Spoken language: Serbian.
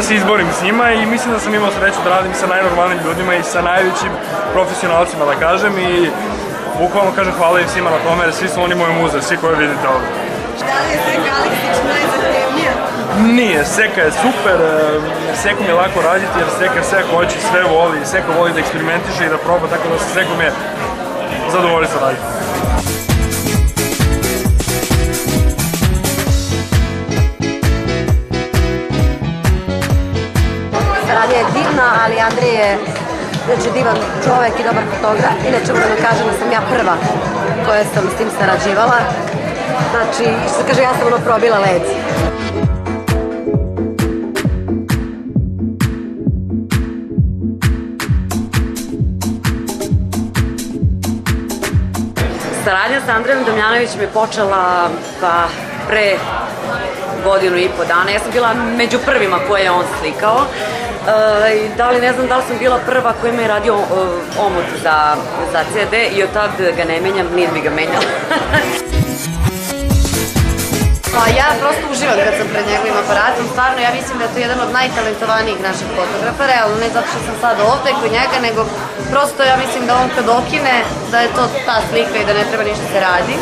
se izborim s njima i mislim da sam imao sreću da radim sa najnormalnim ljudima i sa najvećim profesionalcima, da kažem, i bukvalno kažem hvala im svima na tome, jer svi su oni moje muze, svi koje vidite ovdje. Da li je Seka Aleksić najzahtevnija? Nije, Seka je super, Sekom je lako raditi jer Seka sve hoće, sve voli, Seka voli da eksperimentiše i da proba, tako da sa Sekom je zadovoljstvo raditi. Saradnja je divna, ali Andrej je divan čovek i dobar fotograf. Inače moram da kažem da sam ja prva koja sam s tim sarađivala. Znači, što se kaže, ja sam ono probila led. Saradnja sa Andrejom Damnjanovićem je počela pre godinu i po dana. Ja sam bila među prvima koje je on slikao. Ne znam da li sam bila prva koja mi je radio omot za CD i od tad ga ne menjam, nije mi ga menjala. Ja prosto uživam kad sam pred njegovim aparatom, stvarno ja mislim da je to jedan od najtalentovanijih naših fotografa, realno ne zato što sam sad ovde kod njega, nego prosto ja mislim da on kad okine da je to ta slika i da ne treba ništa se radi.